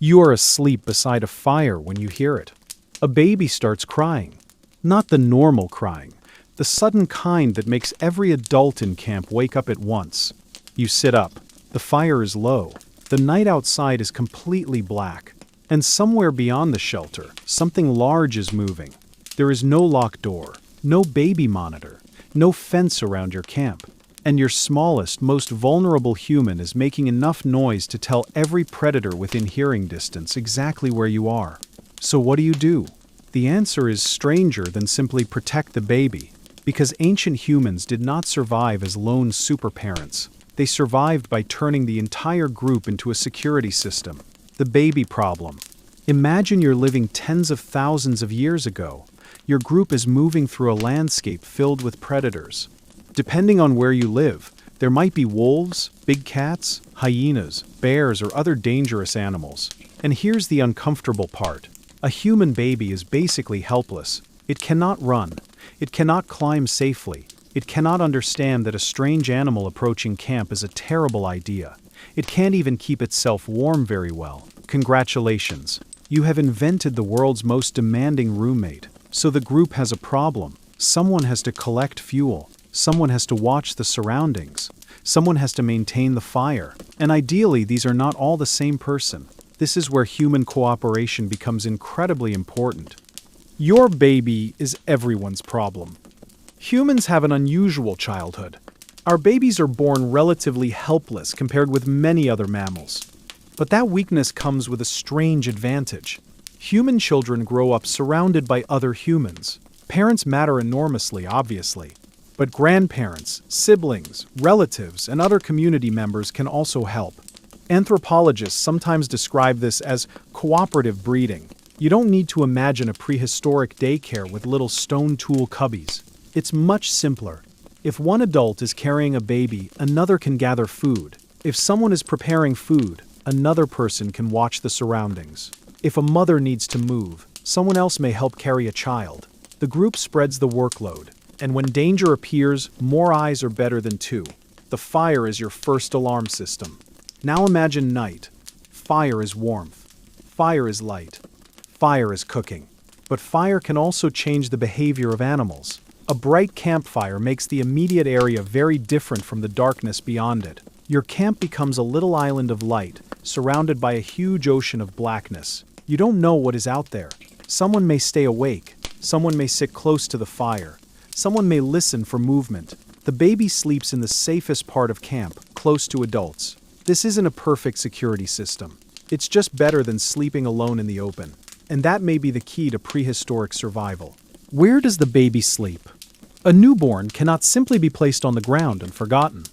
You are asleep beside a fire when you hear it. A baby starts crying. Not the normal crying, the sudden kind that makes every adult in camp wake up at once. You sit up. The fire is low. The night outside is completely black. And somewhere beyond the shelter, something large is moving. There is no locked door, no baby monitor, no fence around your camp. And your smallest, most vulnerable human is making enough noise to tell every predator within hearing distance exactly where you are. So what do? The answer is stranger than simply protect the baby, because ancient humans did not survive as lone superparents. They survived by turning the entire group into a security system. The baby problem. Imagine you're living tens of thousands of years ago. Your group is moving through a landscape filled with predators. Depending on where you live, there might be wolves, big cats, hyenas, bears, or other dangerous animals. And here's the uncomfortable part. A human baby is basically helpless. It cannot run. It cannot climb safely. It cannot understand that a strange animal approaching camp is a terrible idea. It can't even keep itself warm very well. Congratulations. You have invented the world's most demanding roommate. So the group has a problem. Someone has to collect fuel. Someone has to watch the surroundings. Someone has to maintain the fire. And ideally, these are not all the same person. This is where human cooperation becomes incredibly important. Your baby is everyone's problem. Humans have an unusual childhood. Our babies are born relatively helpless compared with many other mammals. But that weakness comes with a strange advantage. Human children grow up surrounded by other humans. Parents matter enormously, obviously. But grandparents, siblings, relatives, and other community members can also help. Anthropologists sometimes describe this as cooperative breeding. You don't need to imagine a prehistoric daycare with little stone tool cubbies. It's much simpler. If one adult is carrying a baby, another can gather food. If someone is preparing food, another person can watch the surroundings. If a mother needs to move, someone else may help carry a child. The group spreads the workload. And when danger appears, more eyes are better than two. The fire is your first alarm system. Now imagine night. Fire is warmth. Fire is light. Fire is cooking. But fire can also change the behavior of animals. A bright campfire makes the immediate area very different from the darkness beyond it. Your camp becomes a little island of light, surrounded by a huge ocean of blackness. You don't know what is out there. Someone may stay awake. Someone may sit close to the fire. Someone may listen for movement. The baby sleeps in the safest part of camp, close to adults. This isn't a perfect security system. It's just better than sleeping alone in the open. And that may be the key to prehistoric survival. Where does the baby sleep? A newborn cannot simply be placed on the ground and forgotten.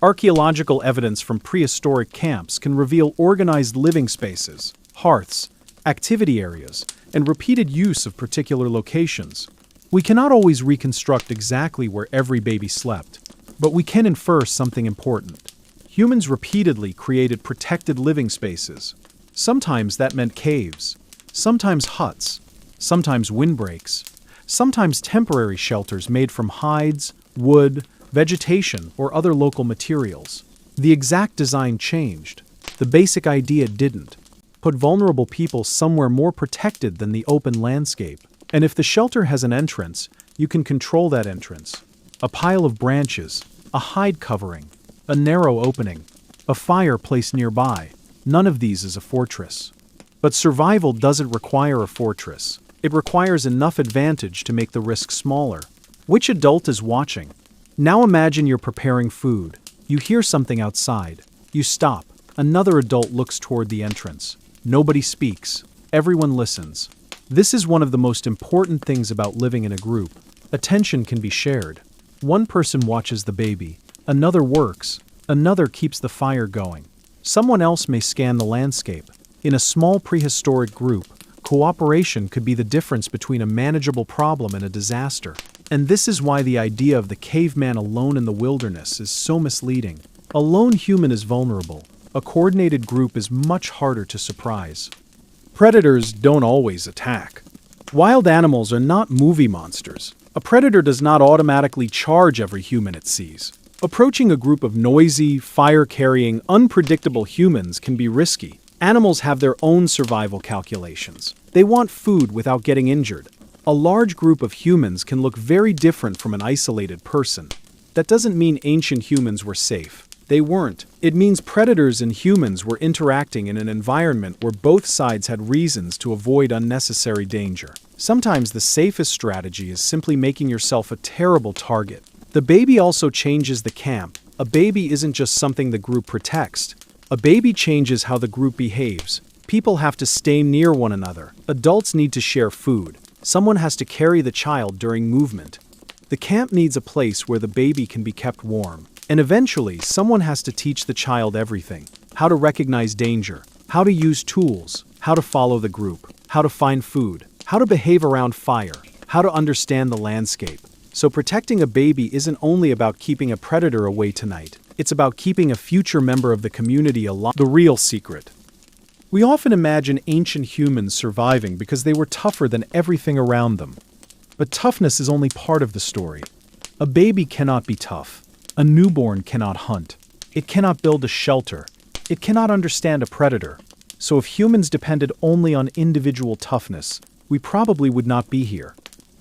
Archaeological evidence from prehistoric camps can reveal organized living spaces, hearths, activity areas, and repeated use of particular locations. We cannot always reconstruct exactly where every baby slept, but we can infer something important. Humans repeatedly created protected living spaces. Sometimes that meant caves, sometimes huts, sometimes windbreaks, sometimes temporary shelters made from hides, wood, vegetation, or other local materials. The exact design changed. The basic idea didn't. Put vulnerable people somewhere more protected than the open landscape. And if the shelter has an entrance, you can control that entrance. A pile of branches, a hide covering, a narrow opening, a fire placed nearby. None of these is a fortress. But survival doesn't require a fortress. It requires enough advantage to make the risk smaller. Which adult is watching? Now imagine you're preparing food. You hear something outside. You stop. Another adult looks toward the entrance. Nobody speaks. Everyone listens. This is one of the most important things about living in a group. Attention can be shared. One person watches the baby. Another works. Another keeps the fire going. Someone else may scan the landscape. In a small prehistoric group, cooperation could be the difference between a manageable problem and a disaster. And this is why the idea of the caveman alone in the wilderness is so misleading. A lone human is vulnerable. A coordinated group is much harder to surprise. Predators don't always attack. Wild animals are not movie monsters. A predator does not automatically charge every human it sees. Approaching a group of noisy, fire-carrying, unpredictable humans can be risky. Animals have their own survival calculations. They want food without getting injured. A large group of humans can look very different from an isolated person. That doesn't mean ancient humans were safe. They weren't. It means predators and humans were interacting in an environment where both sides had reasons to avoid unnecessary danger. Sometimes the safest strategy is simply making yourself a terrible target. The baby also changes the camp. A baby isn't just something the group protects. A baby changes how the group behaves. People have to stay near one another. Adults need to share food. Someone has to carry the child during movement. The camp needs a place where the baby can be kept warm. And eventually, someone has to teach the child everything. How to recognize danger, how to use tools, how to follow the group, how to find food, how to behave around fire, how to understand the landscape. So protecting a baby isn't only about keeping a predator away tonight. It's about keeping a future member of the community alive. The real secret. We often imagine ancient humans surviving because they were tougher than everything around them. But toughness is only part of the story. A baby cannot be tough. A newborn cannot hunt. It cannot build a shelter. It cannot understand a predator. So if humans depended only on individual toughness, we probably would not be here.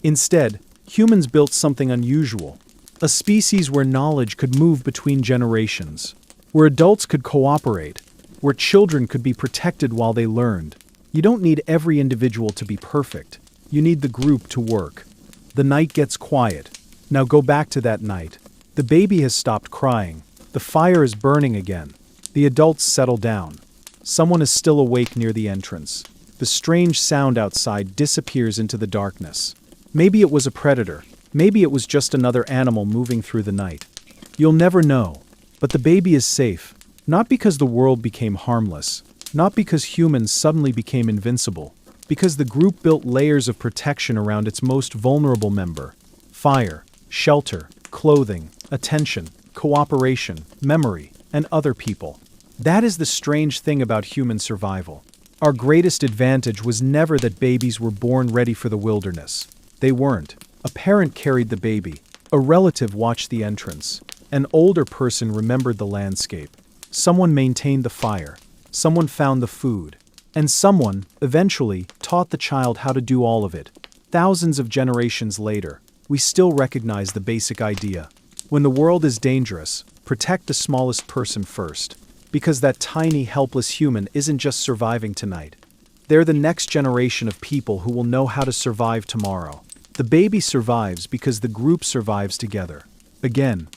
Instead, humans built something unusual. A species where knowledge could move between generations, where adults could cooperate, where children could be protected while they learned. You don't need every individual to be perfect. You need the group to work. The night gets quiet. Now go back to that night. The baby has stopped crying. The fire is burning again. The adults settle down. Someone is still awake near the entrance. The strange sound outside disappears into the darkness. Maybe it was a predator. Maybe it was just another animal moving through the night. You'll never know. But the baby is safe. Not because the world became harmless. Not because humans suddenly became invincible. Because the group built layers of protection around its most vulnerable member. Fire, shelter, clothing, attention, cooperation, memory, and other people. That is the strange thing about human survival. Our greatest advantage was never that babies were born ready for the wilderness. They weren't. A parent carried the baby. A relative watched the entrance. An older person remembered the landscape. Someone maintained the fire. Someone found the food. And someone, eventually, taught the child how to do all of it. Thousands of generations later, we still recognize the basic idea. When the world is dangerous, protect the smallest person first. Because that tiny, helpless human isn't just surviving tonight. They're the next generation of people who will know how to survive tomorrow. The baby survives because the group survives together. Again,